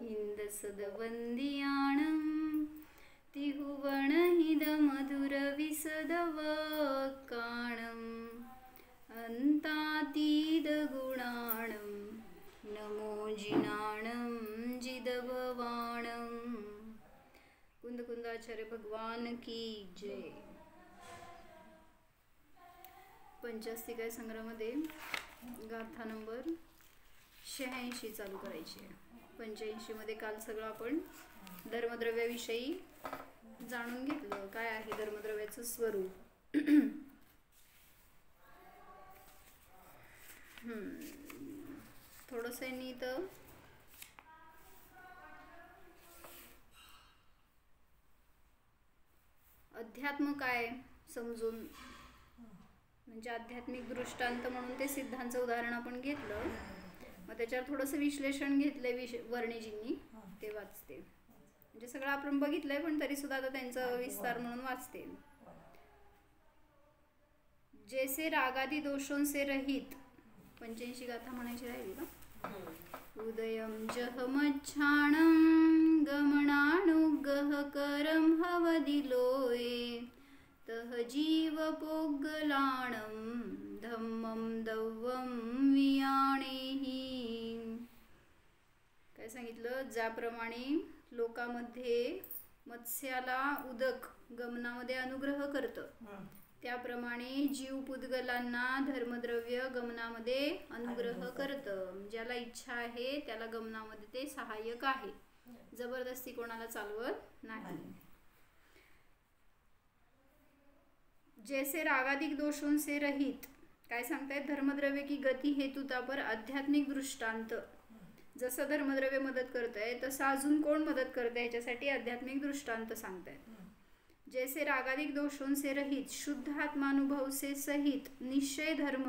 हिंदसदवंदियाणं तिहुवणहिदमधुरविसदवक्काणम् अन्तातीदगुणाणं नमो जिनाणं जिदभवाणं। कुंदकुंदाचार्य भगवान की जय। पंचास्तिकाय संग्रहामध्ये गाथा नंबर 86 चालू करायची आहे। 85 मध्ये काल सगळं आपण धर्मद्रव्याविषयी जाणून घेतलं, काय आहे धर्मद्रव्याचं स्वरूप। थोडंसं नीट अध्यात्म काय समजून, म्हणजे आध्यात्मिक दृष्टांत म्हणून ते सिद्धांचं उदाहरण आपण घेतलं, मग त्याच्यावर थोडंसं विश्लेषण घेतलंय वर्णिजींनी, ते वाचते। म्हणजे सगळं आपण बघितलंय पण तरी सुद्धा आता त्यांचा विस्तार म्हणून वाचते। जैसे रागादी दोषों से रहित 85 गाथा म्हणायची राहिली का। उदयं जहमच्छाणं गमनानुगहकरं हवदिलोये तह जीवपोग्गलाणं धम्मं दव्वं वियाणेहि। काय सांगितलं, ज्याप्रमाणे लोकांमध्ये मत्स्याला उदक गमनामध्ये अनुग्रह करतं, त्याप्रमाणे जीव पुद्गलांना धर्मद्रव्य गमनामध्ये अनुग्रह करतं। ज्याला इच्छा आहे त्याला गमनामध्ये ते सहाय्यक आहे, जबरदस्ती कोणाला चालवत नाही। जैसे रागादिक दोषों से रहित, काय सांगतायत, धर्मद्रव्य की गती हेतुता पर आध्यात्मिक दृष्टांत। जसं धर्मद्रव्य मदत करतंय तसं अजून कोण मदत करतंय ह्याच्यासाठी आध्यात्मिक दृष्टांत सांगतायत। जैसे रागादिक दोषों से रहित शुद्ध आत्मानुभव से सहित निश्चय धर्म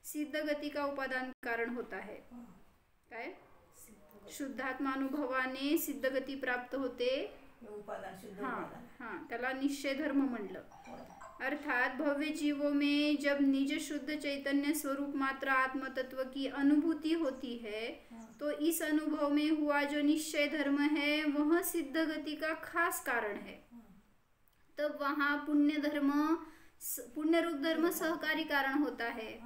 सिद्ध गति का उपादान कारण होता है। काय, शुद्ध आत्मानुभवाने सिद्ध गती प्राप्त होते, त्याला निश्चय धर्म म्हणलं। अर्थात भव्य जीवों में जब निज शुद्ध चैतन्य स्वरूप मात्र आत्म तत्व की अनुभूति होती है, तो इस अनुभव में हुआ जो निश्चय धर्म है वह सिद्ध गति का खास कारण है। तब वहाँ पुण्य रूप धर्म सहकारी कारण होता है।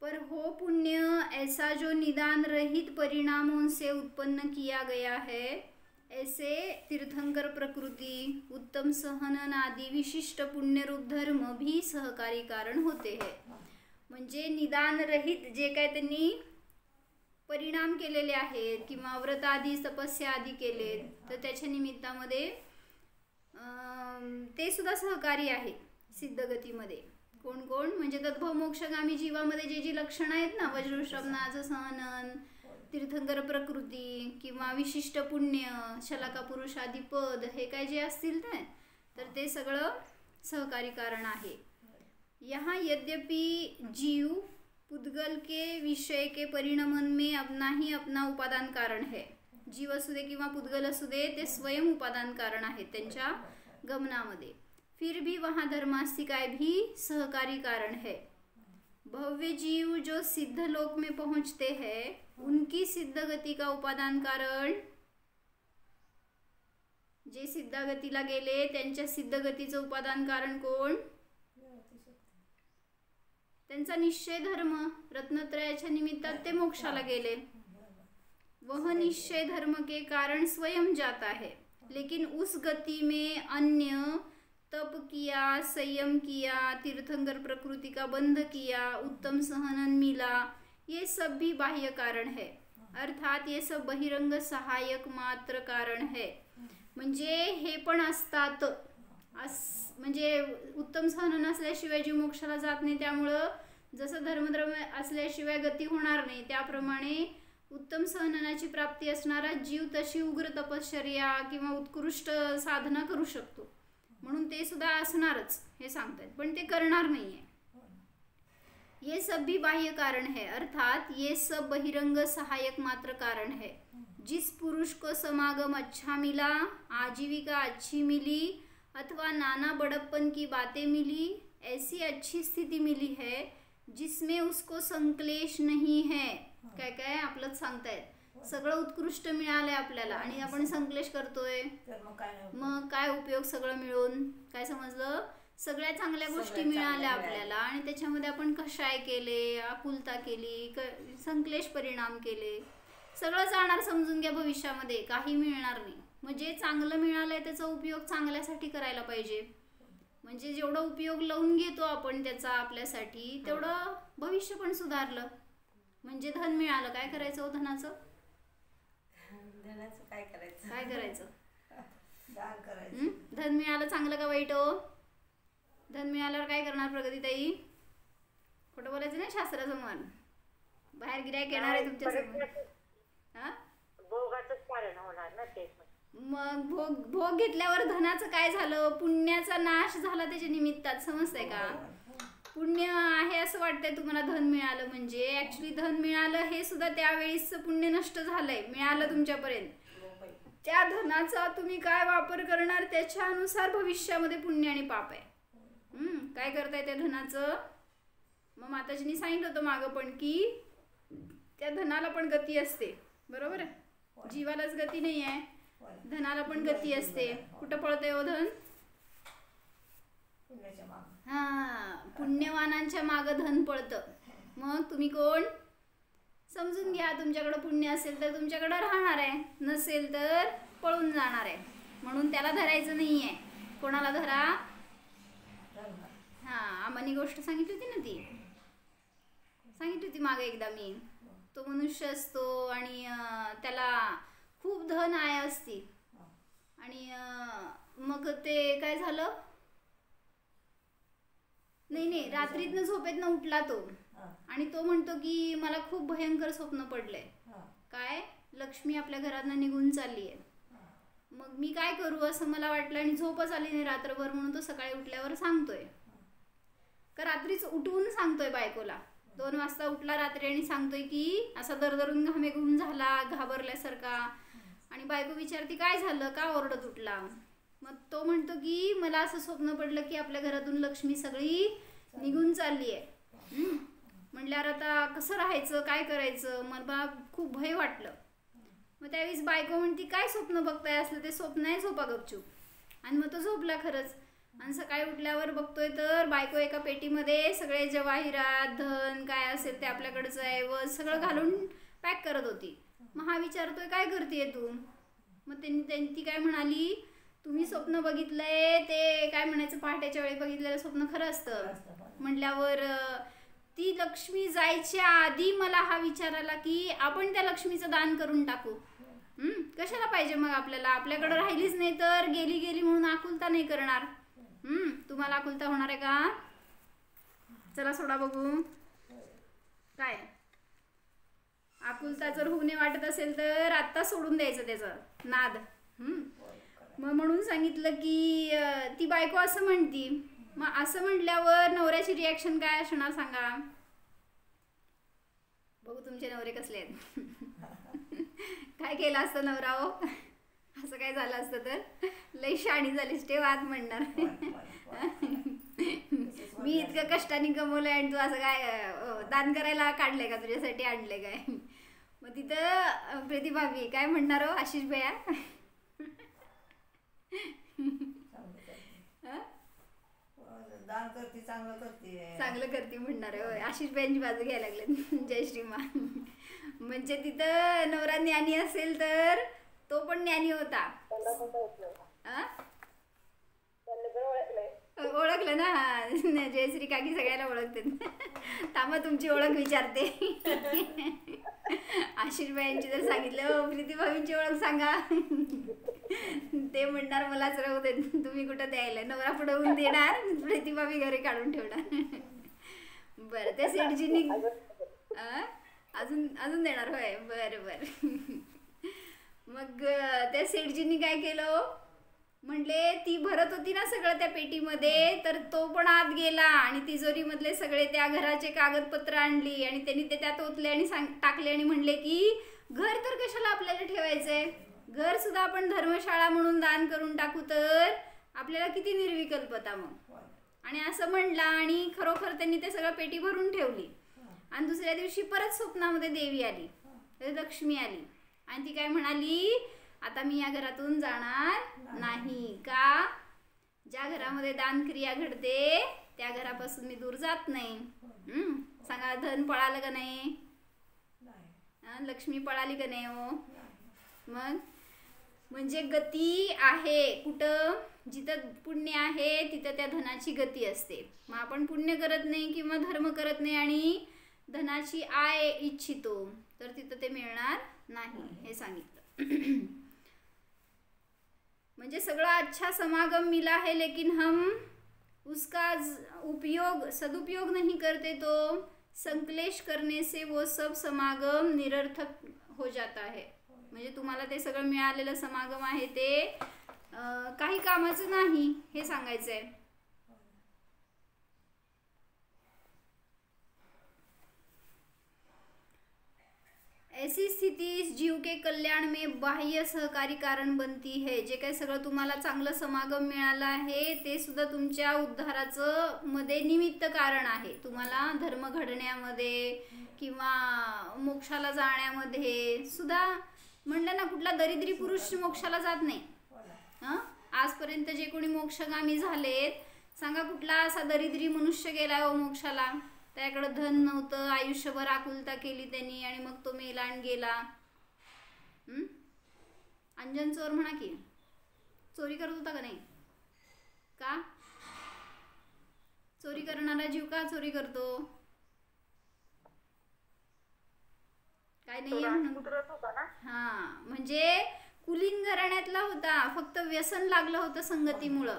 पर हो पुण्य ऐसा जो निदान रहित परिणामों से उत्पन्न किया गया है, ऐसे तीर्थंकर प्रकृति, उत्तम सहनन आदि विशिष्ट पुण्य रूप धर्म भी सहकारी कारण होते हैं। म्हणजे निदान रहित जे काय त्यांनी परिणाम केलेले आहेत किंवा व्रत आदी तपस्या आदी केले, तर त्याच्या निमित्तामध्ये ते सुद्धा सहकारी आहे सिद्ध गतीमध्ये। कोण कोण, म्हणजे तद्भव मोक्षगामी जीवामध्ये जे जी लक्षणं आहेत ना, वज्रश्रवणाचं सहनन, तीर्थंकर प्रकृती किंवा विशिष्ट पुण्य, शलाका पुरुष आदी पद, हे काय जे असतील तर ते सगळं सहकारी कारण आहे। यहाँ यद्यपि जीव पुद्गल के विषय के परिणमन में अपना ही अपना उपादान कारण है, जीव असू दे किंवा पुद्गल असू दे, ते स्वयं उपादान कारण आहेत त्यांच्या गमनामध्ये। फिर भी वहाँ धर्मास्तिकाय भी सहकारी कारण है। भव्य जीव जो सिद्ध लोक में पहुंचते हैं, उनकी सिद्ध गति का उपादान कारण, जे सिद्ध गतीला गेले त्यांच्या सिद्ध गतीचं उपादान कारण कोण, त्यांचा निश्चय धर्म, रत्नत्रयाच्या निमित्तात ते मोक्षाला गेले। वह निश्चय धर्म के कारण स्वयं जाता है, लेकिन उस गति में अन्य तप किया, संयम किया, तीर्थंकर प्रकृति का बंध किया, उत्तम सहनन मिला, ये सब भी बाह्य कारण है। अर्थात ये सब बहिरंग सहायक मात्र कारण है। म्हणजे हे पण असतात, म्हणजे उत्तम सहनन असल्याशिवाय जीव मोक्षाला जात नाही, त्यामुळं जसं धर्मद्रव्य असल्याशिवाय गती होणार नाही, त्याप्रमाणे उत्तम सहननाची प्राप्ती असणारा जीव तशी उग्र तपश्चर्या किंवा उत्कृष्ट साधना करू शकतो, म्हणून ते सुद्धा असणारच हे सांगतात, पण ते करणार नाहीये। ये सब भी बाह्य कारण है, अर्थात ये सब बहिरंग सहायक मात्र कारण है। जिस पुरुष को समागम अच्छा मिला, आजीविका अच्छी मिली, अथवा नाना बड़प्पन की बातें मिली, ऐसी अच्छी स्थिति मिली है जिसमें उसको संक्लेश नहीं है। काय काय आपलंच सांगतायत, सगळं उत्कृष्ट मिळालंय आपल्याला आणि आपण संकलेश करतोय, मग काय उपयोग? सगळं मिळून काय समजलं? सगळ्या चांगल्या गोष्टी मिळाल्या आपल्याला आणि त्याच्यामध्ये आपण कशाय केले, आकुलता केली, संकलेश परिणाम केले, सगळं जाणार. समजून घ्या, भविष्यामध्ये काही मिळणार नाही. म्हणजे चांगलं मिळालंय त्याचा उपयोग चांगल्यासाठी करायला पाहिजे. म्हणजे जेवढा उपयोग लावून घेतो आपण त्याचा आपल्यासाठी, तेवढं भविष्य पण सुधारलं. म्हणजे धन मिळालं, काय करायचं हो धनाचं? काय करायचं? काय करायचं? धन मिळालं चांगलं का वाईट हो? धन मिळाल्यावर काय करणार प्रगतीताई? खोटं बोलायचं नाही शास्त्रासमोर. बाहेर गिरायक येणार आहे तुमच्या समोर. भोगाचंच कारण होणार ना ते. मग भोग घेतल्यावर धनाचं काय झालं? पुण्याचा नाश झाला त्याच्या निमित्तात. समजतंय का? पुण्य आहे असं वाटतंय तुम्हाला धन मिळालं म्हणजे, ऍक्च्युली धन मिळालं हे सुद्धा त्यावेळेस पुण्य नष्ट झालंय. मिळालं तुमच्यापर्यंत, त्या धनाचा तुम्ही काय वापर करणार त्याच्या अनुसार भविष्यामध्ये पुण्य आणि पाप आहे. काय करताय त्या धनाचं? मग माताजींनी सांगितलं होतं मागं पण की त्या धनाला पण गती असते. बरोबर आहे? जीवालाच गती नाही आहे, धनाला पण गती असते. कुठं पळतंय हो धन? पुण्यवानांच्या मागं धन पळतं. मग तुम्ही कोण? समजून घ्या, तुमच्याकडे पुण्य असेल तर तुमच्याकडे राहणार आहे, नसेल तर पळून जाणार आहे. म्हणून त्याला धरायचं नाहीये. कोणाला धरा? आम्हानी गोष्ट सांगितली होती ना, ती सांगितली होती मागे एकदा मी. तो मनुष्य असतो आणि त्याला खूप धन आहे असती आणि मग ते काय झालं? नाही, रात्रीतनं झोपेतनं उठला तो आणि तो म्हणतो की मला खूप भयंकर स्वप्न पडलंय. काय? लक्ष्मी आपल्या घरातनं निघून चालली आहे. मग मी काय करू असं मला वाटलं आणि झोपच आली नाही रात्रभर. म्हणून तो सकाळी उठल्यावर सांगतोय का, रात्रीच उठवून सांगतोय बायकोला. 2 वाजता उठला रात्री आणि सांगतोय की असा दरदरून घामे घुम झाला, घाबरल्यासारखा. आणि बायको विचारती काय झालं, का ओरडत उठला? मग तो म्हणतो की मला असं स्वप्न पडलं की आपल्या घरातून लक्ष्मी सगळी निघून चालली आहे. म्हटल्यावर आता कसं राहायचं, काय करायचं? मला खूप भय वाटलं. मग त्यावेळेस बायको म्हणती काय स्वप्न बघताय? असलं ते स्वप्न आहे, झोपा गपचूप. आणि मग तो झोपला खरंच. आणि सकाळी उठल्यावर बघतोय तर बायको एका पेटीमध्ये सगळे जवाहिरात, धन काय असेल ते आपल्याकडचं आहे व सगळं घालून पॅक करत होती. मग हा विचारतोय काय करतेय तू? मग ती काय म्हणाली, तुम्ही स्वप्न बघितलंय ते काय म्हणायचं, पहाटेच्या वेळी बघितलेलं स्वप्न खरं असतं. म्हटल्यावर ती लक्ष्मी जायच्या आधी मला हा विचार आला की आपण त्या लक्ष्मीचं दान करून टाकू. कशाला पाहिजे मग आपल्याला? आपल्याकडे राहिलीच नाही तर गेली म्हणून आकुलता नाही करणार. तुम्हाला आकुलता होणार आहे का? चला सोडा बघू. काय आकुलता जर होणे वाटत असेल तर आत्ता सोडून द्यायचं त्याचा नाद. मग म्हणून सांगितलं की ती बायको असं म्हणती. मग असं म्हटल्यावर नवऱ्याची रिॲक्शन काय असणार सांगा बघू. तुमचे नवरे कसले आहेत? काय केलं असतं नवरा हो? असं काय झालं असतं तर लई शाणी झालीस ते वाद म्हणणार. मी इतकं कष्टाने कमवलंय आणि तू असं काय दान करायला काढलंय का, तुझ्यासाठी आणलंय काय? मग तिथं प्रतिभाभी काय म्हणणार हो? आशिष भैया चांगलं करते म्हणणार आहे. आशिष भैयांची बाजू घ्यायला लागले. जय श्रीमान. म्हणजे तिथं नवरा ज्ञानी असेल तर तो पण ज्ञानी होता. ओळखलं ना? जयश्री काकी सगळ्याला ओळखते. थांबा तुमची ओळख विचारते. आशिष भाईंची जर सांगितलं प्रीती भावींची ओळख सांगा, ते म्हणणार मलाच राहू दे, तुम्ही कुठं द्यायला. नवरा पुढवून देणार, प्रीती भावी घरी काढून ठेवणार. बरं, त्या सेठजींनी अजून देणार होय? बरं. मग त्या सेठजींनी काय केलं, म्हणले ती भरत होती ना सगळं त्या पेटीमध्ये, तर तो पण आत गेला आणि तिजोरीमधले सगळे त्या घराचे कागदपत्र आणली आणि त्यांनी ते त्यात ओतले आणि टाकले आणि म्हणले की घर तर कशाला आपल्याला ठेवायचंय, घर सुद्धा आपण धर्मशाळा म्हणून दान करून टाकू तर आपल्याला किती निर्विकल्पता मग. आणि असं म्हणला आणि खरोखर त्यांनी ते सगळं पेटी भरून ठेवली. आणि दुसऱ्या दिवशी परत स्वप्नामध्ये देवी आली, लक्ष्मी आली आणि ती काय म्हणाली, आता मी या घरातून जाणार नाही. का? ज्या घरामध्ये दानक्रिया घडते त्या घरापासून मी दूर जात नाही. सांगा, धन पळालं का नाही? लक्ष्मी पळाली का नाही हो? मग म्हणजे गती आहे कुठं? जिथं पुण्य आहे तिथं त्या धनाची गती असते. मग आपण पुण्य करत नाही किंवा धर्म करत नाही आणि धनाची आय इच्छितो तर तिथं ते मिळणार नाही, हे सांगितलं. म्हणजे सगळा अच्छा समागम मिला है लेकिन हम उसका सदुपयोग नहीं करते तो संकलेश करने से वो सब समागम निरर्थक हो जाता है. म्हणजे तुम्हाला ते सगळं मिळालेलं समागम आहे ते काही कामाचं नाही, हे सांगायचं आहे. ऐसी स्थिति इस जीव के कल्याण में बाह्य सहकारी कारण बनती है. जे काही सगळं तुम्हाला चांगलं समागम मिळालं आहे ते सुद्धा तुमच्या उद्धाराचं मध्ये निमित्त कारण आहे. तुम्हाला धर्म घडण्यामध्ये किंवा मोक्षाला जाण्यामध्ये सुद्धा. म्हणलं ना, कुठला दरिद्री पुरुष मोक्षाला जात नाही. आजपर्यंत जे कोणी मोक्षगामी झालेत, सांगा कुठला असा दरिद्री मनुष्य गेला हो मोक्षाला? त्याकडे धन नव्हतं, आयुष्यभर आकुलता केली त्यांनी आणि मग तो मेला आणि गेला. अंजन चोर म्हणा की, चोरी करत होता का नाही? का चोरी करणारा जीव का चोरी करतो? काय नाही म्हणून. हा, म्हणजे कुलीन घराण्यातला होता, फक्त व्यसन लागलं होतं संगतीमुळं.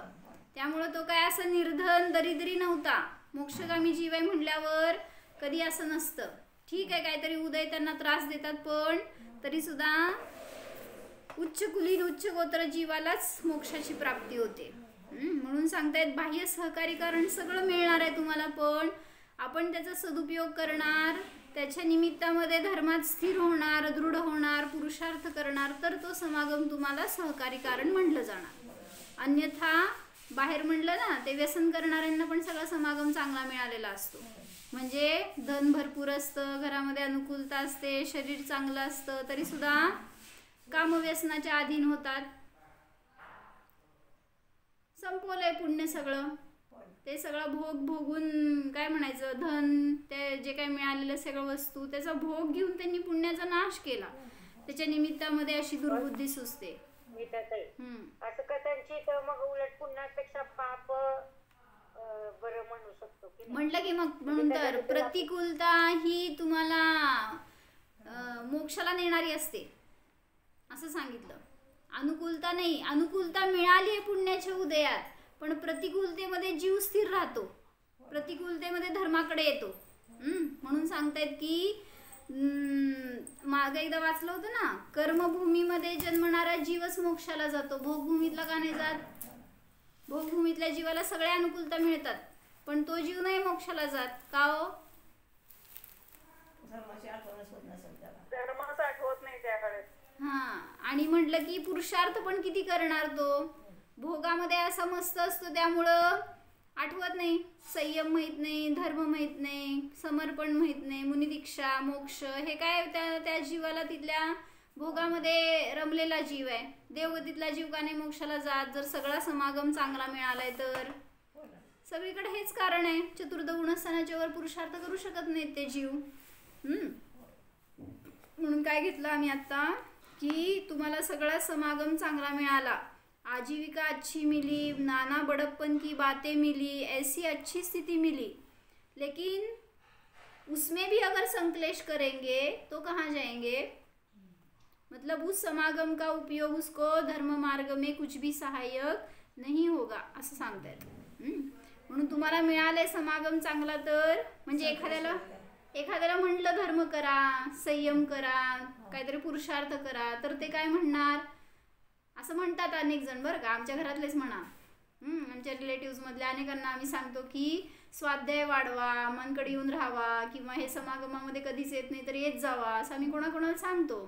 त्यामुळं तो काय असं निर्धन दरिद्री नव्हता. मोक्षगामी जीव आहे म्हटल्यावर कधी असं नसतं. ठीक आहे, काहीतरी उदय त्यांना त्रास देतात, पण तरी सुद्धा उच्च कुलीन उच्च गोत्र जीवालाच मोक्षाची प्राप्ती होते. म्हणून सांगतायत बाह्य सहकारी कारण सगळं मिळणार आहे तुम्हाला, पण आपण त्याचा सदुपयोग करणार, त्याच्या निमित्तामध्ये धर्मात स्थिर होणार, दृढ होणार, पुरुषार्थ करणार, तर तो समागम तुम्हाला सहकारी कारण म्हटलं जाणार. अन्यथा बाहेर म्हणलं ना, ते व्यसन करणाऱ्यांना पण सगळा समागम चांगला मिळालेला असतो. म्हणजे धन भरपूर असतं, घरामध्ये अनुकूलता असते, शरीर चांगलं असतं, तरी सुद्धा कामव्यसनाच्या अधीन होतात. संपवलंय पुण्य सगळं. ते सगळं भोग भोगून काय म्हणायचं, धन ते जे काही मिळालेलं सगळं वस्तू त्याचा भोग घेऊन त्यांनी पुण्याचा नाश केला. त्याच्या निमित्तामध्ये अशी दुर्बुद्धी सुचते. असं का त्यांची तर मग उलट पुण्यापेक्षा पाप बरं म्हणू शकतो की म्हटलं की मग. म्हणून तर प्रतिकूलता ही तुम्हाला मोक्षाला नेणारी असते असं सांगितलं. अनुकूलता नाही. अनुकूलता मिळाली आहे पुण्याच्या उदयात, पण प्रतिकूलतेमध्ये जीव स्थिर राहतो, प्रतिकूलतेमध्ये धर्माकडे येतो. म्हणून सांगतायत की मागे एकदा वाचलं होतं ना, कर्मभूमीमध्ये जन्मणारा जीवच मोक्षाला जातो, भोगभूमीतला का नाही जात? भोगभूमीतल्या जीवाला सगळ्या अनुकूलता मिळतात, पण तो जीव नाही मोक्षाला जात. का हो? धर्माचं आठवत नाही त्याकडे. हा, आणि म्हटलं की पुरुषार्थ पण किती करणार तो? भोगामध्ये असा मस्त असतो त्यामुळं आठवत नाही. संयम माहीत नाही, धर्म माहीत नाही, समर्पण माहीत नाही, मुनिदीक्षा, मोक्ष हे काय त्या जीवाला तिथल्या भोगामध्ये रमलेला जीव आहे. देवगतीतला जीव का नाही मोक्षाला जात? जर सगळा समागम चांगला मिळालाय तर. सगळीकडे हेच कारण आहे. चतुर्थ गुणस्थानाच्या वर पुरुषार्थ करू शकत नाहीत ते जीव. म्हणून काय घेतलं आम्ही आता की तुम्हाला सगळा समागम चांगला मिळाला, आजीविका अच्छी मिली, नाना बड़प्पन की बातें मिली, ऐसी अच्छी स्थिति मिली, लेकिन उसमें भी अगर संकलेश करेंगे तो कहाँ जाएंगे? मतलब उस समागम का उपयोग उसको धर्म मार्ग में कुछ भी सहायक नहीं होगा असं सांगतात. म्हणून तुम्हाला मिळाले समागम चांगला तर, म्हणजे एखाद्याला म्हटलं धर्म करा, संयम करा, काहीतरी पुरुषार्थ करा, तर ते काय म्हणणार? असं म्हणतात अनेक जण बरं का, आमच्या घरातलेच म्हणा. आमच्या रिलेटिव्हजमधल्या अनेकांना आम्ही सांगतो की स्वाध्याय वाढवा, मनकडे येऊन राहावा, किंवा हे समागमामध्ये कधीच येत नाही तर येत जावा, असं आम्ही कोणाकोणाला सांगतो.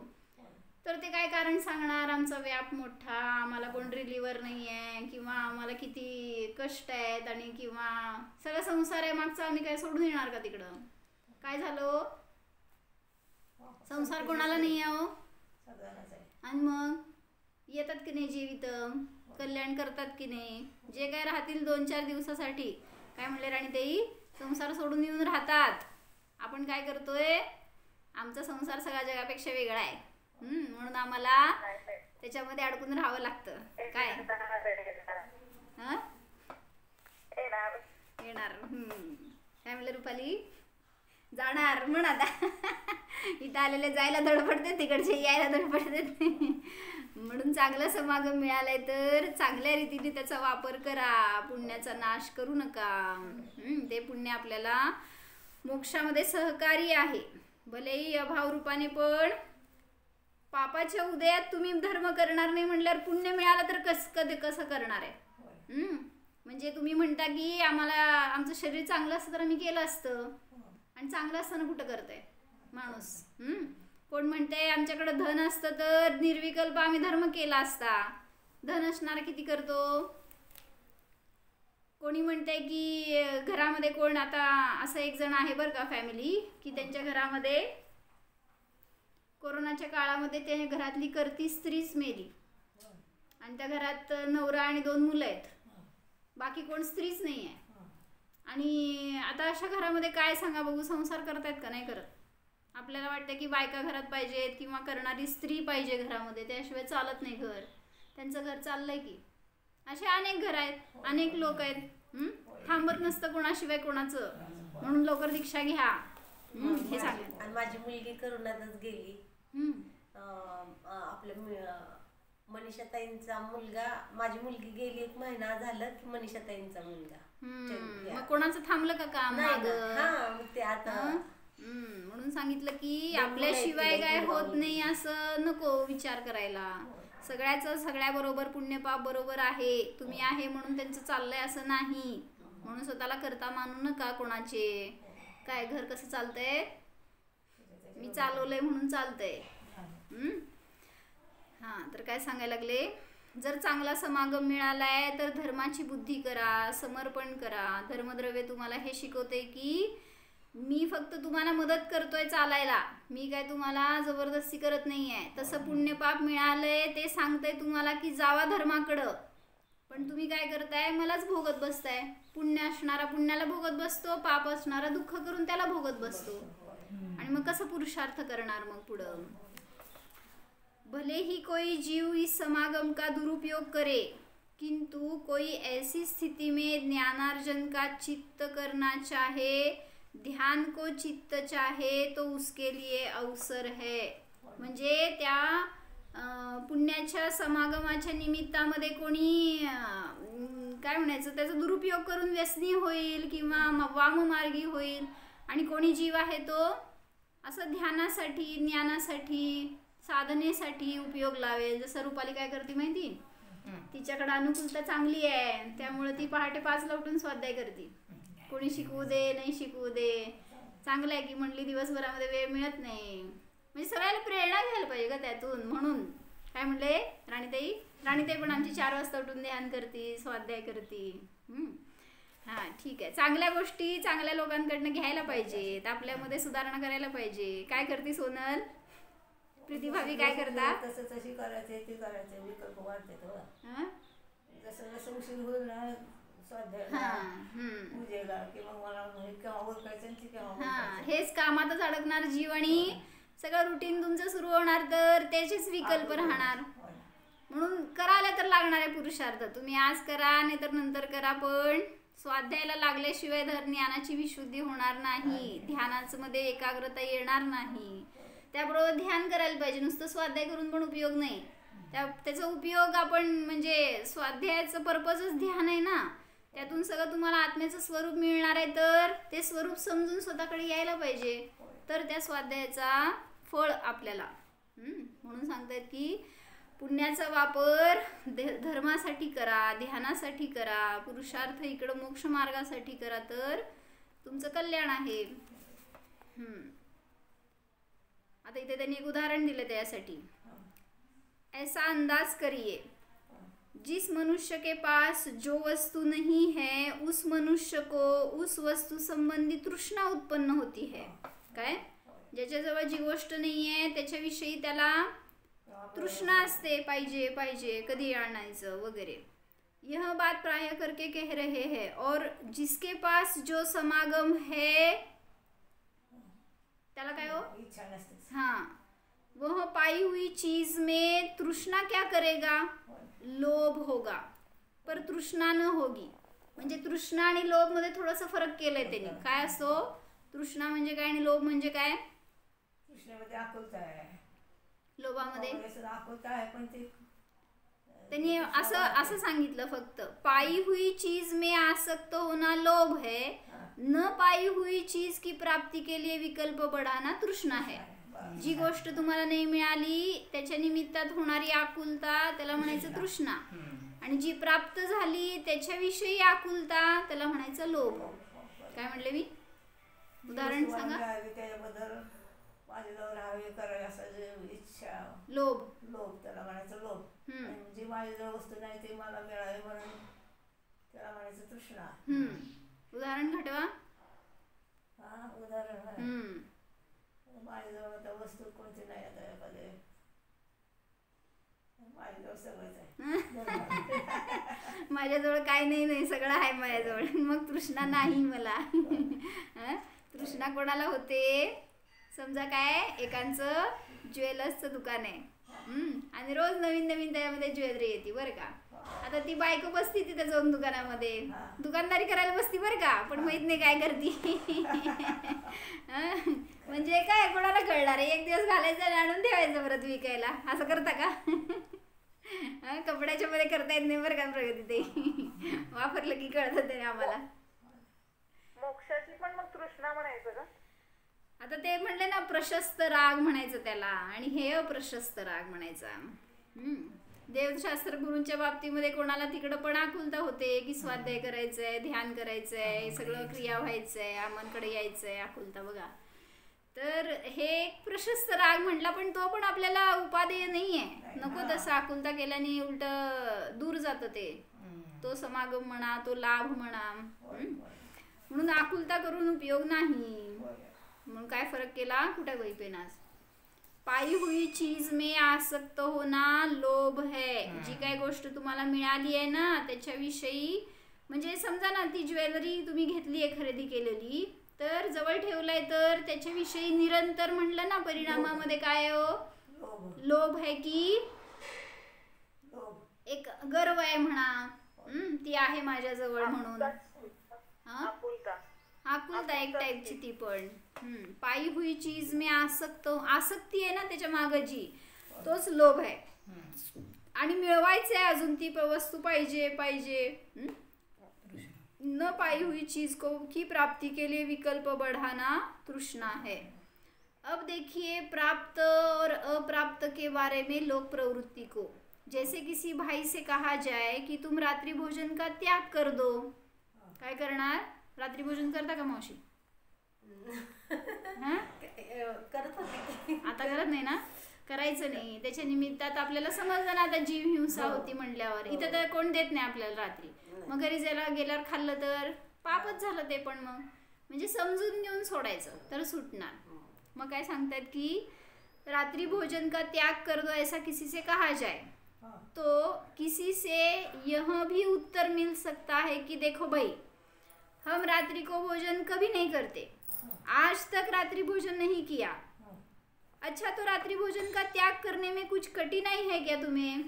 तर ते काय कारण सांगणार? आमचा व्याप मोठा, आम्हाला कोण रिलीवर नाही आहे, किंवा आम्हाला किती कष्ट आहेत, आणि किंवा सगळा संसार आहे मागचा, आम्ही काय सोडून येणार का तिकडं? काय झालं? संसार कोणाला नाही आहे हो? आणि मग येतात की नाही जीवित, कल्याण करतात की नाही, जे काय राहतील 2-4 दिवसासाठी, काय म्हणले राणीताई, संसार सोडून येऊन राहतात. आपण काय करतोय, आमचा संसार सगळ्या जगापेक्षा वेगळा आहे, म्हणून आम्हाला त्याच्यामध्ये अडकून राहावं लागतं. काय येणार काय म्हणलं रुपाली, जाणार म्हण आता. इथं आलेले जायला धडपडते, तिकडचे यायला धडपडते. म्हणून चांगला समागम मिळालाय तर चांगल्या रीतीने त्याचा वापर करा, पुण्याचा नाश करू नका. ते पुण्य आपल्याला मोक्षामध्ये सहकारी आहे. भलेही अभाव रूपाने, पण पापाच्या उदयात तुम्ही धर्म करणार नाही म्हणल्यावर पुण्य मिळालं तर कसं करणार आहे. म्हणजे तुम्ही म्हणता की आम्हाला आमचं शरीर चांगलं असतं तर आम्ही केलं असतं, आणि चांगलं असताना कुठं करताय माणूस. कोण म्हणते आमच्याकडे धन असतं तर निर्विकल्प आम्ही धर्म केला असता. धन असणारा किती करतो. कोणी म्हणते की घरामध्ये कोण, आता असं एक जण आहे बरं का फॅमिली, की त्यांच्या घरामध्ये कोरोनाच्या काळामध्ये त्या घरातली करती स्त्रीच मेली, आणि त्या घरात नवरा आणि 2 मुलं आहेत, बाकी कोण स्त्रीच नाही आहे. आणि आता अशा घरामध्ये काय सांगा बघू, संसार करतायत का नाही करत. आपल्याला वाटतं की बायका घरात पाहिजेत किंवा करणारी स्त्री पाहिजे घरामध्ये, त्याशिवाय चालत नाही घर. त्यांचं घर चाललंय की. असे अनेक घर आहेत, अनेक लोक आहेत. थांबत नसतं कोणाशिवाय कोणाचं, म्हणून लवकर दीक्षा घ्या. हे सांगा. आणि माझी मुलगी करोनातच गेली. आपल्या मनीषाताईंचा मुलगा, माझी मुलगी गेली 1 महिना झालं की मनीषाताईंचा मुलगा. मग कोणाचं थांबलं का काम ते आता म्हणून सांगितलं की आपल्याशिवाय काय होत नाही असं नको विचार करायला. सगळ्या बरोबर पुण्यपाप बरोबर आहे. तुम्ही आहे म्हणून त्यांचं चाललंय असं नाही, म्हणून स्वतःला करता मानू नका कोणाचे. काय घर कसं चालतंय, मी चालवलंय म्हणून चालतंय. तर काय सांगायला लागले, जर चांगला समागम मिळालाय तर धर्माची बुद्धी करा, समर्पण करा. धर्मद्रव्य तुम्हाला हे शिकवते की मी फक्त तुम्हाला मदत करतोय चालायला, मी काय तुम्हाला जबरदस्ती करत नाही आहे. तसं पुण्यपाप मिळालंय ते सांगतंय तुम्हाला की जावा धर्माकडं, पण तुम्ही काय करताय, मलाच भोगत बसताय. पुण्य असणारा पुण्याला भोगत बसतो, पाप असणारा दुःख करून त्याला भोगत बसतो. आणि मग कसं पुरुषार्थ करणार मग पुढं. भले ही कोई जीव इस समागम का दुरुपयोग करे, किंतु कोई ऐसी स्थिति में ज्ञानार्जन का चित्त करना चाहे, ध्यान को चित्त चाहे तो उसके लिए अवसर है. म्हणजे त्या पुण्याच्या समागमाच्या निमित्तामध्ये कोणी काय म्हणायचं, त्याचा दुरुपयोग करून व्यसनी होईल किंवा वाममार्गी होईल, आणि कोणी जीव आहे तो असं ध्यानासाठी, ज्ञानासाठी, साधनेसाठी उपयोग लावेल. जसं रुपाली काय करते माहिती, तिच्याकडे अनुकूलता चांगली आहे त्यामुळे ती पहाटे 5ला उठून स्वाध्याय करते. कोणी शिकवू दे नाही शिकवू दे, चांगलं आहे की म्हणली, दिवसभरामध्ये वेळ मिळत नाही. म्हणजे सगळ्याला प्रेरणा घ्यायला पाहिजे का त्यातून. म्हणून काय म्हणले राणीताई पण आमची 4 वाजता उठून ध्यान करते, स्वाध्याय करते. ठीक आहे. चांगल्या गोष्टी चांगल्या लोकांकडनं घ्यायला पाहिजेत, आपल्यामध्ये सुधारणा करायला पाहिजे. काय करते सोनल, प्रीती भाभी काय करता, तशी करायचे ते करायचे, विकल्प वाढते. जसं जसं उशीर होईल ना हेच कामातच अडकणार जीव, आणि सगळं रुटीन तुमचं सुरू होणार तर त्याचेच विकल्प राहणार. म्हणून करायला तर लागणार आहे पुरुषार्थ. तुम्ही आज करा नाही तर नंतर करा, पण स्वाध्यायाला लागल्याशिवाय ज्ञानाची विशुद्धी होणार नाही, ध्यानाचं मध्ये एकाग्रता येणार नाही. त्याबरोबर ध्यान करायला पाहिजे. नुसतं स्वाध्याय करून पण उपयोग नाही. त्याचा उपयोग आपण म्हणजे स्वाध्यायाचं पर्पजच ध्यान आहे ना, त्यातून सगळं तुम्हाला आत्म्याचं स्वरूप मिळणार आहे. तर ते स्वरूप समजून स्वतःकडे यायला पाहिजे, तर त्या स्वाध्यायाचा फळ आपल्याला. म्हणून सांगतात की पुण्याचा वापर धर्मासाठी करा, ध्यानासाठी करा, पुरुषार्थ इकडं मोक्ष मार्गासाठी करा, तर तुमचं कल्याण आहे. आता इथे त्यांनी एक उदाहरण दिलं त्यासाठी. ऐसा अंदाज करिए, जिस मनुष्य के पास जो वस्तु नहीं है उस मनुष्य को उस वस्तु संबंधी तृष्णा उत्पन्न होती है. काय, ज्याच्याजवळ जी गोष्ट नाही आहे त्याच्याविषयी त्याला तृष्णा असते, पाहिजे पाहिजे, कधी आणायचं वगैरे. यह बात प्राय करके कह रहे हैं. और जिसके पास जो समागम है त्याला काय हो, इच्छा नसते. हाँ, वह पाई हुई चीज में तृष्णा क्या करेगा, लोभ होगा, पर तृष्णा न होगी. म्हणजे तृष्णा आणि लोभ मध्ये थोडासा फरक केलाय त्यांनी. काय असतो तृष्णा म्हणजे काय आणि लोभ म्हणजे काय. कृष्णामध्ये आकुलता आहे, लोभामध्ये आकुलता आहे, पण ते त्यांनी असं सांगितलं फक्त, पाई हुई चीज में आसक्त होना लोभ है, न पाई हुई चीज की प्राप्ति के लिए विकल्प बढ़ाना तृष्णा है. जी गोष्ट तुम्हाला नाही मिळाली त्याच्या निमित्तात होणारी आकुलता त्याला म्हणायचं तृष्णा, आणि जी प्राप्त झाली त्याच्याविषयी आकुलता त्याला म्हणायचं लोभ. काय म्हणले मी, उदाहरण सांगा. त्याच्याबद्दल माझ्याजवळ राहावे करावे असं जे इच्छा, लोभ, लोभ त्याला म्हणायचं लोभ. जी माझ्याजवळ वस्तू नाही ते मला मिळावे म्हणून त्याला म्हणायचं तृष्णा. उदाहरण घटवा. हा, उदाहरण माझ्याजवळ आता वस्तू कोणती नाही, आता एखादे माझ्याजवळ सगळंच आहे. माझ्याजवळ काय नाही, सगळं आहे माझ्याजवळ, मग तृष्णा नाही मला. तृष्णा कोणाला होते, समजा काय एकांचं ज्वेलर्सचं दुकान आहे, आणि रोज नवीन नवीन त्यामध्ये ज्वेलरी येते बरं का. आता ती बायको बसती तिथे जाऊन दुकानामध्ये, दुकानदारी करायला बसती बरं का, पण माहित नाही काय करती. म्हणजे काय कोणाला कळणार आहे, एक दिवस घालायचं आणि आणून ठेवायचं परत विकायला, असं करता का. कपड्याच्या मध्ये करता येत नाही बरं का प्रगती, ते वापरलं की कळतं ते आम्हाला. मोक्षाची पण मग तृष्णा म्हणायचं का. आता ते म्हणले ना प्रशस्त राग म्हणायचं त्याला, आणि हे अप्रशस्त राग म्हणायचा. देवशास्त्र गुरूंच्या बाबतीमध्ये कोणाला तिकडं पण आकुलता होते की स्वाध्याय करायचंय, ध्यान करायचंय, सगळं क्रिया व्हायचंय, आमनकडे यायचंय, आकुलता बघा. तर हे एक प्रशस्त राग म्हटला, पण तो पण आपल्याला उपादेय नाहीये. नको तसं आकुलता केल्याने उलट दूर जातं ते, तो समागम म्हणा, तो लाभ म्हणा. म्हणून आकुलता करून उपयोग नाही. म्हणून काय फरक केला, कुठे वही पेनास. पाई हुई चीज में आसक्त होना लोभ है. जी काय गोष्ट तुम्हाला मिळाली आहे ना त्याच्याविषयी, म्हणजे समजा ना ती ज्वेलरी तुम्ही घेतली आहे, खरेदी केलेली, तर जवळ ठेवलाय, तर त्याच्याविषयी निरंतर म्हणलं ना परिणामामध्ये काय हो, लोभ आहे की एक गर्व आहे म्हणा, ती आहे माझ्याजवळ म्हणून. आकुलता एक टाईपची ती पण. पाई हुई चीज में आसक्ती आहे ना त्याच्या मागे जी, तोच लोभ आहे. आणि मिळवायचं आहे अजून, ती वस्तू पाहिजे पाहिजे. न पाई हुई चीज को की प्राप्ति के लिए विकल्प बढ़ाना तृष्णा है. अब देखिए प्राप्त और अप्राप्त के बारे में लोक प्रवृत्ति को. जैसे किसी भाई से कहा जाए कि तुम रात्रि भोजन का त्याग कर दो. काय करणार, रात्री भोजन करता का मावशी. करत होते, आता करत नाही ना, करायचं नाही. त्याच्या निमित्तात आपल्याला समजलं ना आता जीव हिंसा होती म्हणल्यावर. इथं तर कोण देत नाही आपल्याला रात्री, मग घरी जायला गेल्यावर खाल्लं तर पापच झालं ते पण. मग म्हणजे समजून घेऊन सोडायचं तर सुटणार. मग काय सांगतात की रात्रि भोजन का त्याग कर दो ऐसा किसी से कहा जाए तो किसी से यह भी उत्तर मिल सकता है कि देखो भाई, हम रात्रि को भोजन कभी नहीं करते, आज तक रात्रि भोजन नहीं किया. अच्छा, तो रात्रि भोजन का त्याग करने में कुछ कठिनाई है क्या तुम्हें.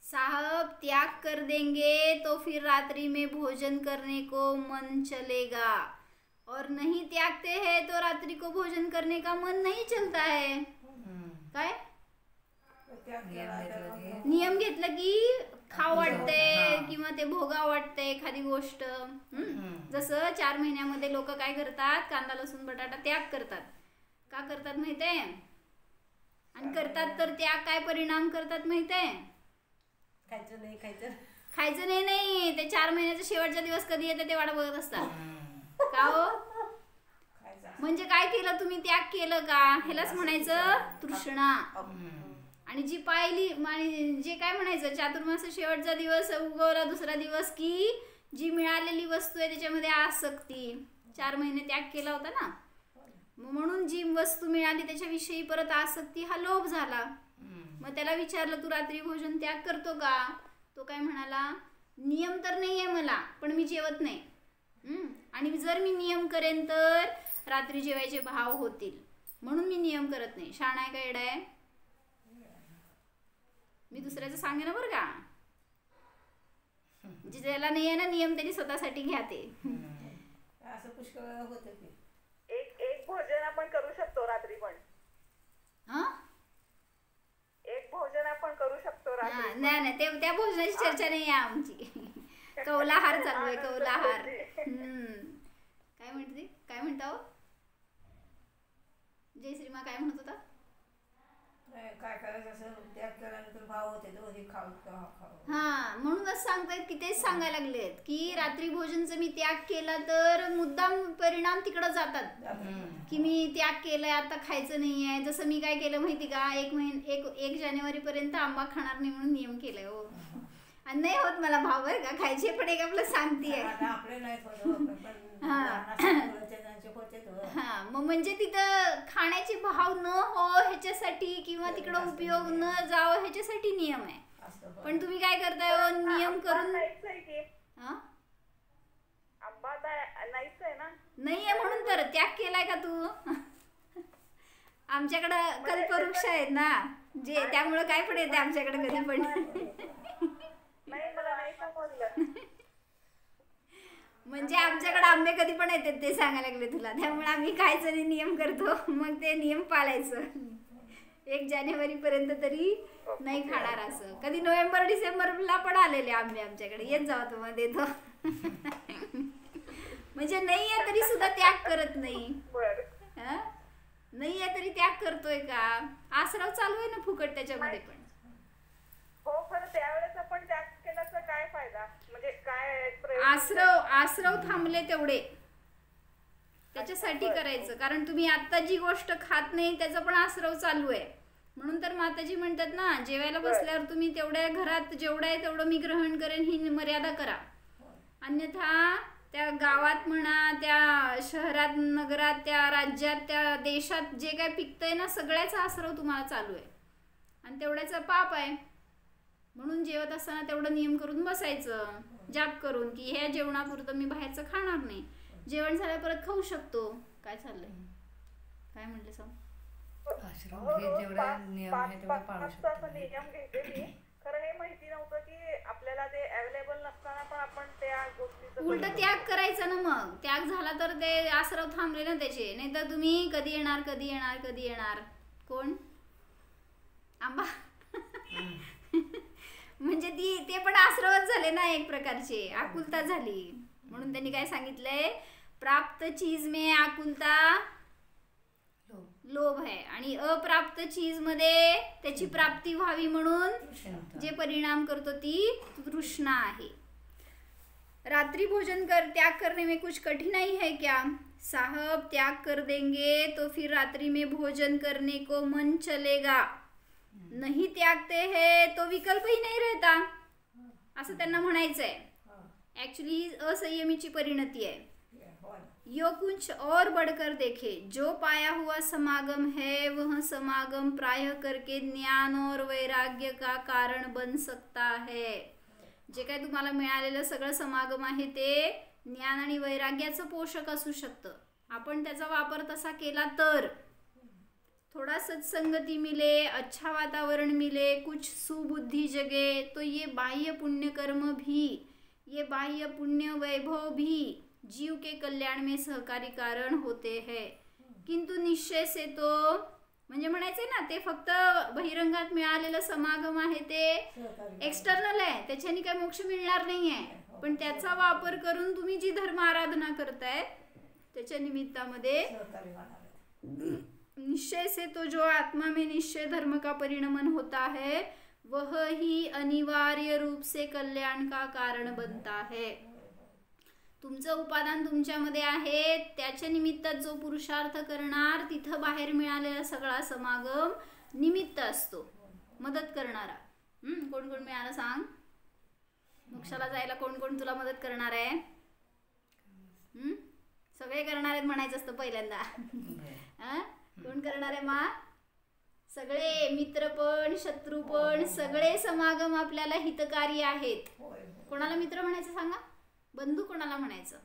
साहब त्याग कर देंगे तो फिर रात्रि में भोजन करने को मन चलेगा, और नहीं त्यागते हैं तो रात्रि को भोजन करने का मन नहीं चलता है. काय नियम घेतलं की खाव वाटतंय किंवा ते भोगा वाटतंय एखादी गोष्ट. जसं 4 महिन्यामध्ये लोक काय करतात, कांदा लसूण बटाटा त्याग करतात. का करतात माहितीये, आणि करतात तर त्याग काय परिणाम करतात माहितीये, खायचं नाही. ते 4 महिन्याचा शेवटचा दिवस कधी येते ते वाट बघत असतात. का हो, म्हणजे काय केलं तुम्ही, त्याग केलं का, ह्यालाच म्हणायचं तृष्णा. आणि जी पाहिली जे काय म्हणायचं चातुर्मास शेवटचा दिवस उगवला दुसरा दिवस की जी मिळालेली वस्तू आहे त्याच्यामध्ये आसक्ती. 4 महिने त्याग केला होता ना, म्हणून जी वस्तू मिळाली त्याच्याविषयी परत आसक्ती, हा लोभ झाला. मग त्याला विचारलं तू रात्री भोजन त्याग करतो का? तो काय म्हणाला, नियम तर नाही आहे मला, पण मी जेवत नाही. आणि जर मी नियम करेन तर रात्री जेवायचे भाव होतील, म्हणून मी नियम करत नाही. शाणा आहे का येडा आहे? मी दुसऱ्याचं सांगे ना बरं का. ज्याला नाही आहे ना नियम त्यांनी स्वतःसाठी घ्या ते. असं पुष्कळ वेळा होतं की एक भोजन आपण करू शकतो रात्री पण. एक भोजन आपण करू शकतो रात्री. नाही नाही, त्या भोजनाची चर्चा नाही आहे आमची. कौलाहार चालू आहे, कौलाहार. काय म्हणते, काय म्हणता हो जयश्रीमा, काय म्हणत होता? काय करायचं असं त्याग केल्यानंतर भाव होते तो हे खाऊ खाऊ. हा, म्हणूनच सांगतायत की तेच सांगायला लागलेत की रात्री भोजनचा मी त्याग केला तर मुद्दाम परिणाम तिकडं जातात की मी त्याग केलाय आता खायचं नाही आहे. जसं मी काय केलं माहिती का, 1 जानेवारी पर्यंत आंबा खाणार नाही म्हणून नियम केलाय हो. आणि नाही होत मला भाव बरं का खायचे, पण एक आपलं सांगते आपले नाही हा. मग म्हणजे तिथं खाण्याचे भाव न हो ह्याच्यासाठी किंवा तिकडं उपयोग न जावं ह्याच्यासाठी नियम आहे. पण तुम्ही काय करताय नियम करून? नाहीये म्हणून तर त्याग केलाय का तू? आंब्याकडं कल्पवृक्ष आहेत ना जे, त्यामुळं काय पण येते आमच्याकडे कधी पण. म्हणजे आमच्याकडे आंबे कधी पण येतात ते सांगायला लागले तुला. त्यामुळे आम्ही खायचं नाही नियम करतो, मग ते नियम पाळायचं. 1 जानेवारी पर्यंत तरी नाही खाणार असं. कधी नोव्हेंबर डिसेंबरला पण आलेले आंबे आमच्याकडे, येत जावा तुम्हाला देतो. म्हणजे नाही आहे तरी सुद्धा त्याग करत नाही. नाही आहे तरी त्याग करतोय का? आसराव चालू आहे ना फुकट त्याच्यामध्ये पण. हो, खरं त्यावेळेस आपण त्याग केल्याचा काय फायदा, म्हणजे काय आसरव थांबले तेवढे त्याच्यासाठी करायचं. कारण तुम्ही आता जी गोष्ट खात नाही त्याचा पण आसरव चालू आहे. म्हणून तर माताजी म्हणतात ना, जेवायला बसल्यावर तुम्ही तेवढ्या घरात जेवढं आहे तेवढं मी ग्रहण करेन ही मर्यादा करा. अन्यथा त्या गावात म्हणा, त्या शहरात, नगरात, त्या राज्यात, त्या देशात जे काय पिकतंय ना सगळ्याचा आसरव तुम्हाला चालू आहे आणि तेवढ्याचा पाप आहे. म्हणून जेवत असताना तेवढं नियम करून बसायचं, जाप करून की ह्या जेवणापुरतं मी बाहेरचं खाणार नाही. जेवण झाल्या परत खाऊ शकतो. काय चाललंय, काय म्हणले सांग? नियम घेते मी. खरं हे माहिती नव्हतं की आपल्याला ते अवेलेबल नसताना पण आपण त्या गोष्टीचं उलट त्याग करायचा ना. मग त्याग झाला तर ते आसरव थांबले ना त्याचे. नाही तर तुम्ही कधी येणार कधी येणार कधी येणार. कोण? आंबा. म्हणजे ते पण आश्रवच झाले ना एक प्रकारचे, आकुलता झाली. म्हणून त्यांनी काय सांगितलंय, प्राप्त चीज में आकुलता लोभ है आणि अप्राप्त चीज मध्ये त्याची प्राप्ती व्हावी म्हणून जे परिणाम करतो ती तृष्णा आहे. रात्रि भोजन त्याग करने में कुछ कठिनाई है क्या? साहब त्याग कर देंगे तो फिर रात्रि में भोजन करने को मन चलेगा. नहीं त्यागते हैं तो विकल्प ही नहीं रहता, असं त्यांना म्हणायचंय. ऍक्च्युली असंयमीची परिणति है. यो कुछ और बढ़कर देखे, जो पाया हुआ समागम है वह समागम प्रायः करके ज्ञान और वैराग्य का कारण बन सकता है. जे काय तुम्हाला मिळालेलं सगळं समागम आहे ते ज्ञान आणि वैराग्याचं पोषक असू शकतं. आपण त्याचा वापर तसा केला तर थोड़ा सत्संगति मिले, अच्छा वातावरण मिले, कुछ सुबुद्धि जगे तो ये बाह्य पुण्य कर्म भी, ये बाह्य पुण्य वैभव भी जीव के कल्याण में सहकारी कारण होते हैं. किंतु निश्चय से तो म्हणजे म्हणायचंय ना, ते फक्त बहिरंगात मिळालेलं समागम आहे ते एक्सटर्नल आहे, त्याच्याने काही मोक्ष मिळणार नाही आहे. पण त्याचा वापर करून तुम्ही जी धर्म आराधना करताय त्याच्या निमित्तामध्ये निश्चय से तो जो आत्मा में निश्चय धर्म का परिणमन होता है वह ही अनिवार्य रूप से कल्याण का कारण बनता है. तुमचं उपादान तुमच्यामध्ये आहे, त्याच्या निमित्तात जो पुरुषार्थ करणार तिथं बाहेर मिळालेला सगळा समागम निमित्त असतो, मदत करणारा. कोण कोण मिळालं सांग? मोक्षाला जायला कोण कोण तुला मदत करणार आहे? सगळे करणार आहेत म्हणायचं असतं पहिल्यांदा. कोण करणार आहे मा? सगळे मित्र पण शत्रू पण सगळे समागम आपल्याला हितकारी आहेत. कोणाला मित्र म्हणायचं सांगा, बंधू कोणाला म्हणायचं?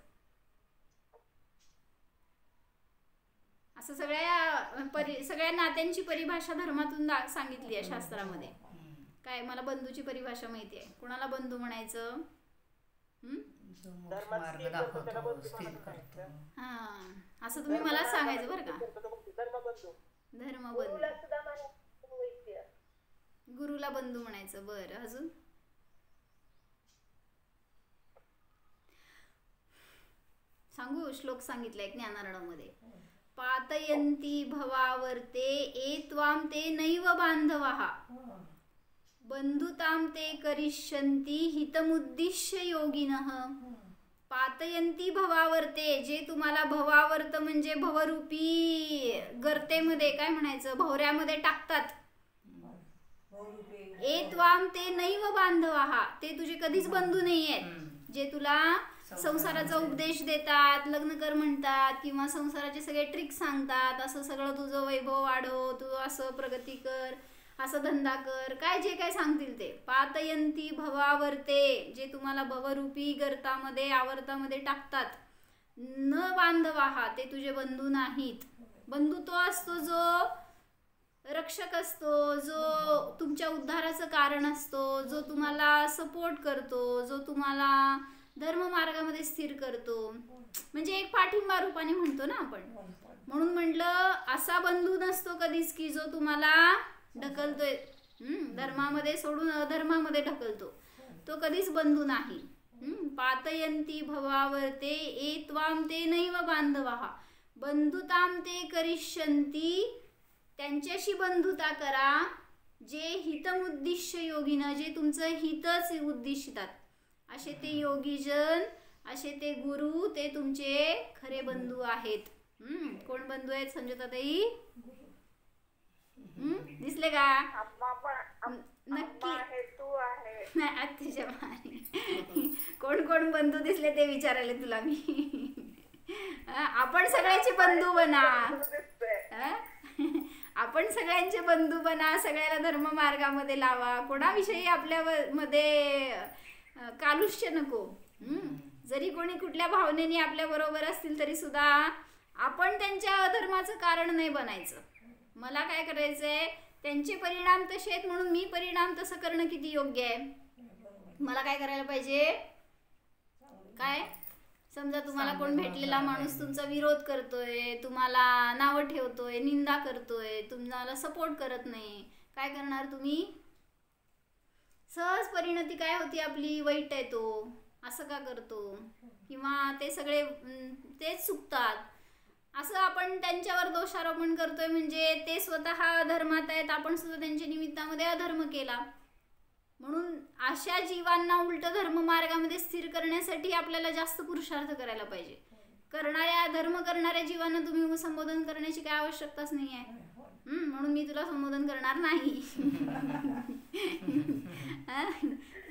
असं सगळ्या नात्यांची परिभाषा धर्मातून सांगितली आहे शास्त्रामध्ये. काय, मला बंधूची परिभाषा माहिती आहे. कोणाला बंधू म्हणायचं? हा, असं तुम्ही मला सांगायचं बरं का. धर्मबंधू, गुरुला बंधू म्हणायचं. बरं, अजून सांगू? श्लोक सांगितलाय ज्ञानारण्यमध्ये. पातयन्ति भवावर्ते एत्वाम ते नैव बांधवाः बंधुताम ते करिष्यन्ति हितमुद्दिश्य योगिनः. पातयन्ति भवावर्ते, जे तुम्हाला भवावर्त म्हणजे भवरूपी गर्तेमध्ये, काय म्हणायचं, भवऱ्यामध्ये टाकतात. एत्वाम ते नैव बांधवाः, ते तुझे कधीच बंधू नाही आहेत. जे तुला संसाराचा उपदेश देतात, लग्न कर म्हणतात, किंवा संसाराचे सगळे ट्रिक सांगतात, असं सगळं तुझं वैभव वाढव, तू असं प्रगती कर, असं धंदा कर, काय जे काय सांगतील ते. पातयन्ति भवावर्ते, जे तुम्हाला भवरूपी गर्तामध्ये आवर्तामध्ये टाकतात. न बांधवाः, ते तुझे बंधू नाहीत. बंधू तो असतो जो रक्षक असतो, जो तुमच्या उद्धाराचं कारण असतो, जो तुम्हाला सपोर्ट करतो, जो तुम्हाला धर्म मार्गामध्ये स्थिर करतो, म्हणजे एक पाठिंबा रूपाने म्हणतो ना आपण. म्हणून म्हटलं असा बंधू नसतो कधीच की जो तुम्हाला ढकलतोय, धर्मामध्ये सोडून अधर्मामध्ये ढकलतो, तो कधीच बंधू नाही. पातयन्ति भवावर्ते एत्वाम ते नैव बांधवाः बंधुताम ते करिष्यन्ति, त्यांच्याशी बंधुता करा जे हितमुद्दिश्य योगिन, जे तुमचं हितच उद्दिष्टात, असे ते योगीजन, असे ते गुरु, ते तुमचे खरे बंधू आहेत. कोण बंधू आहेत संजोताताई? दिसले का? नक्की नाही, अतिशय भारी. कोण कोण बंधू दिसले ते विचारायला तुला मी. आपण सगळ्याचे बंधू बना, आपण सगळ्यांचे बंधू बना, सगळ्याला धर्म मार्गामध्ये लावा. कोणाविषयी आपल्या मध्ये कालुष्य नको. जरी कोणी कुठल्या भावनेने आपल्या बरोबर असतील तरी सुद्धा आपण त्यांच्या अधर्माचं कारण नाही बनायचं. मला काय करायचंय, त्यांचे परिणाम तसे आहेत म्हणून मी परिणाम तसं करणं किती योग्य आहे. मला काय करायला पाहिजे, काय, समजा तुम्हाला कोण भेटलेला माणूस तुमचा विरोध करतोय, तुम्हाला नावं ठेवतोय, निंदा करतोय, तुम्हाला सपोर्ट करत नाही, काय करणार तुम्ही? सहज परिणती काय होती आपली, वाईट आहे तो, असं का करतो, किंवा ते सगळे तेच चुकतात, असं आपण त्यांच्यावर दोषारोपण करतोय. म्हणजे ते स्वतः धर्मात आहेत, आपण सुद्धा त्यांच्या निमित्तामध्ये अधर्म केला. म्हणून अशा जीवांना उलट धर्म मार्गामध्ये स्थिर करण्यासाठी आपल्याला जास्त पुरुषार्थ करायला पाहिजे. धर्म करणाऱ्या जीवांना तुम्ही संबोधन करण्याची काय आवश्यकताच नाही आहे. म्हणून मी तुला संबोधन करणार नाही.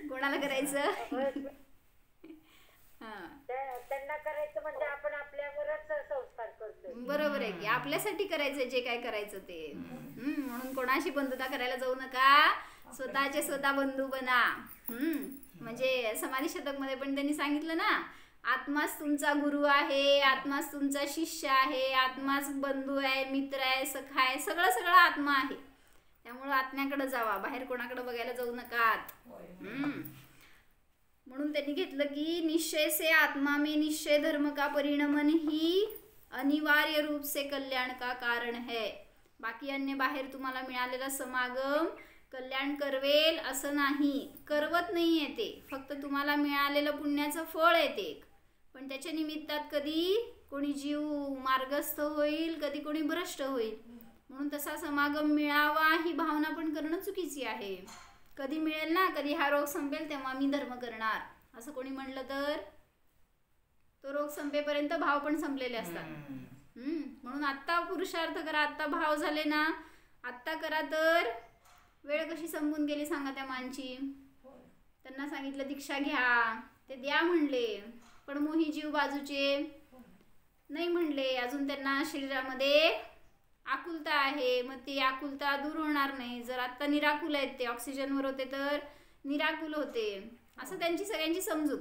कोणाला करायचं? त्यांना करायचं म्हणजे आपण आपल्यावरच संस्कार करतो. बरोबर आहे की, आपल्यासाठी करायचं जे काय करायचं ते. म्हणून कोणाशी बंधुता करायला जाऊ नका, स्वतःचे स्वतः बंधू बना. म्हणजे समाधी शतक मध्ये पण त्यांनी सांगितलं ना, आत्माच तुमचा गुरु आहे, आत्माच तुमचा शिष्य आहे, आत्माच बंधू आहे, मित्र आहे, सखा आहे, सगळं सगळं आत्मा आहे. त्यामुळे आत्म्याकडे जावा, बाहेर कोणाकडे बघायला जाऊ नकात. म्हणून त्यांनी घेतलं की निश्चय से आत्मा में निश्चय धर्म का परिणमन ही अनिवार्य रूप से कल्याण का कारण है. बाकी अन्य बाहेर तुम्हाला मिळालेला समागम कल्याण करवेल असं नाही, करवत नाही आहे ते, फक्त तुम्हाला मिळालेलं पुण्याचं फळ आहे ते. पण त्याच्या निमित्तात कधी कोणी जीव मार्गस्थ होईल, कधी कोणी भ्रष्ट होईल. म्हणून तसा समागम मिळावा ही भावना पण करणं चुकीची आहे. कधी मिळेल ना, कधी हा रोग संपेल तेव्हा मी धर्म करणार असं कोणी म्हणलं तर तो रोग संपेपर्यंत भाव पण संपलेले असतात. म्हणून आत्ता पुरुषार्थ करा, आत्ता भाव झाले ना, आत्ता करा. तर वेळ कशी संपून गेली सांगा त्या मानची. त्यांना सांगितलं दीक्षा घ्या, ते द्या म्हणले, पण मोही जीव बाजूचे नाही म्हणले. अजून त्यांना शरीरामध्ये आकुलता आहे, मग ती आकुलता दूर होणार नाही. जर आत्ता निराकुल आहेत ते, ऑक्सिजनवर होते तर निराकुल होते, असं त्यांची सगळ्यांची समजूत.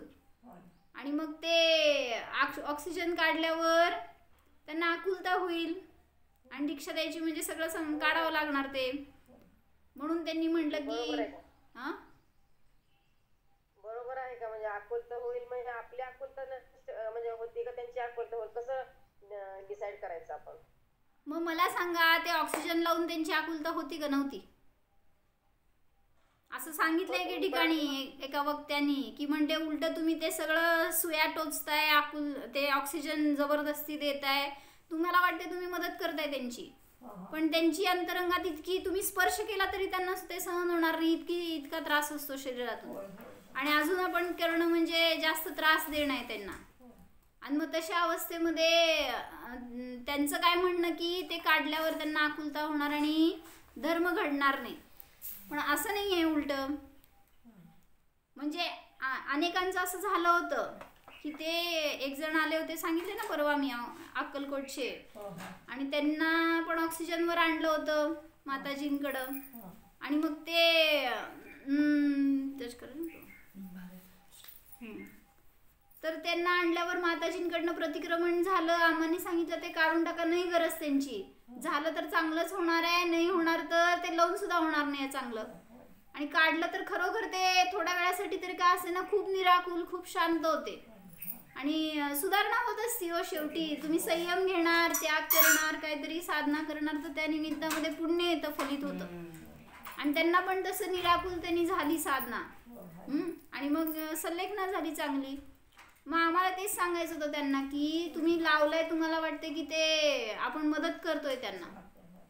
आणि मग ते ऑक्सिजन काढल्यावर त्यांना आकुलता होईल आणि दीक्षा द्यायची म्हणजे सगळं काढावं लागणार ते. म्हणून त्यांनी म्हटलं की हा बरोबर आहे का? म्हणजे आकुलता होईल म्हणजे आपली आकुलता म्हणजे होती का त्यांची आकुलता होईल, कसं डिसाईड करायचं आपण? मग मला सांगा, ते ऑक्सिजन लावून त्यांची आकुलता होती का नव्हती? असं सांगितलंय की ठिकाणी एका वक्त्यांनी की म्हणते उलट तुम्ही ते सगळं सुया टोचताय, ते ऑक्सिजन जबरदस्ती देताय, तुम्हाला वाटते तुम्ही मदत करताय त्यांची, पण त्यांची अंतरंगात इतकी तुम्ही स्पर्श केला तरी त्यांना ते सहन होणार नाही, इतका त्रास असतो शरीरातून. आणि अजून आपण करणं म्हणजे जास्त त्रास देणं आहे त्यांना. आणि मग तशा अवस्थेमध्ये त्यांचं काय म्हणणं की ते काढल्यावर त्यांना आकुलता होणार आणि धर्म घडणार नाही. पण असं नाही आहे, उलट म्हणजे अनेकांचं असं झालं होतं की ते एक जण आले होते, सांगितले ना परवा मी, अक्कलकोटचे, आणि त्यांना पण ऑक्सिजनवर आणलं होतं माताजींकडं. आणि मग ते तर त्यांना आणल्यावर माताजींकडनं प्रतिक्रमण झालं. आम्हाला सांगितलं ते काढून टाका, नाही गरज त्यांची, झालं तर चांगलंच होणार आहे, नाही होणार तर ते लावून सुद्धा होणार नाही चांगलं. आणि काढलं तर खरोखर ते थोड्या वेळासाठी तरी काय असे ना खूप निराकुल, खूप शांत होते आणि सुधारणा होत असती. हो शेवटी तुम्ही संयम घेणार, त्याग करणार, काहीतरी साधना करणार, तर त्या निमित्तामध्ये पुण्य येतं, फलित होतं. आणि त्यांना पण तसं निराकुल त्यांनी झाली साधना, आणि मग संलेखना झाली चांगली. मग आम्हाला तेच सांगायचं होतं त्यांना की तुम्ही लावलंय, तुम्हाला वाटते की ते आपण मदत करतोय त्यांना.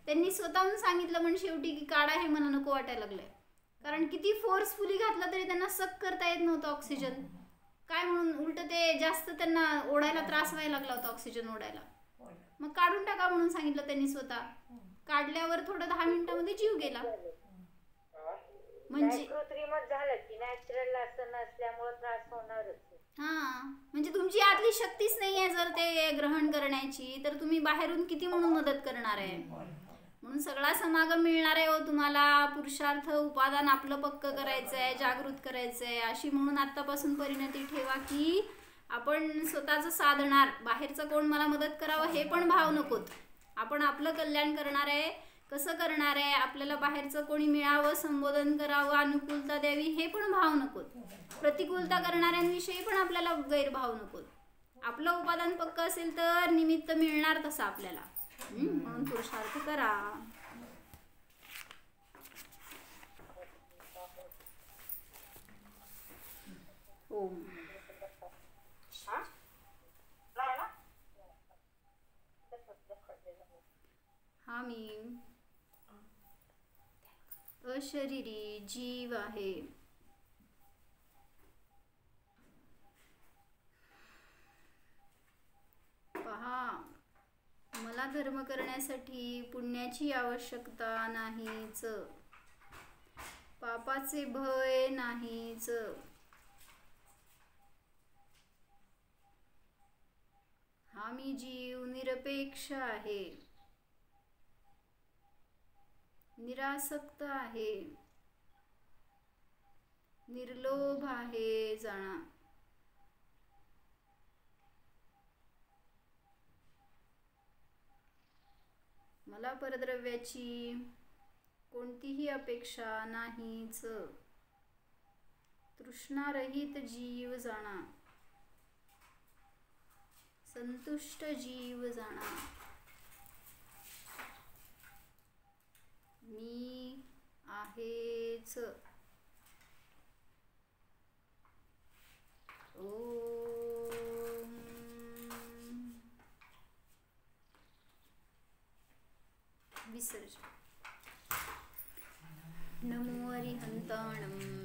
त्यांनी स्वतःहून सांगितलं पण शेवटी की काढा, हे मला नको वाटायला लागलंय. कारण किती फोर्सफुली घातलं तरी त्यांना सक करता येत नव्हतं ऑक्सिजन. काय म्हणून उलट ते जास्त त्यांना ओढायला त्रास व्हायला लागला होता, ऑक्सिजन ओढायला. मग काढून टाका म्हणून सांगितलं त्यांनी स्वतः. काढल्यावर थोडं 10 मिनिटांमध्ये जीव गेला. म्हणजे कृत्रिमच झालं की नॅचरल असं नसल्यामुळे त्रास होणारच. हा, म्हणजे तुमची आतली शक्तीच नाही आहे जर ते ग्रहण करण्याची, तर तुम्ही बाहेरून किती म्हणून मदत करणार आहे? म्हणून सगळा समागम मिळणार आहे हो तुम्हाला. पुरुषार्थ, उपादान आपलं पक्क करायचं आहे, जागृत करायचं आहे, अशी म्हणून आत्तापासून परिणती ठेवा की आपण स्वतःचं साधणार, बाहेरचं कोण मला मदत करावं हे पण भाव नकोत. आपण आपलं कल्याण करणार आहे. कसं करणार आहे? आपल्याला बाहेरचं कोणी मिळावं, संबोधन करावं, अनुकूलता द्यावी, हे पण भाव नकोत. प्रतिकूलता करणाऱ्यांविषयी पण आपल्याला गैरभाव नकोत. आपलं उपादान पक्क असेल तर निमित्त मिळणार तसं आपल्याला. म्हणून पुरुषार्थ करा. ओम. हा मी अशरीरी जीव आहे. पहा, मला धर्म करण्यासाठी पुण्याची आवश्यकता नाहीच, पापाचे भय नाहीच. हा मी जीव निरपेक्ष आहे, निरासक्त आहे, निर्लोभ आहे. जाणा, मला परद्रव्याची कोणतीही अपेक्षा नाहीच. तृष्णारहित जीव जाणा, संतुष्ट जीव जाणा. मी आहेच. ओम. विसर्जन. नमो अरिहंताणं.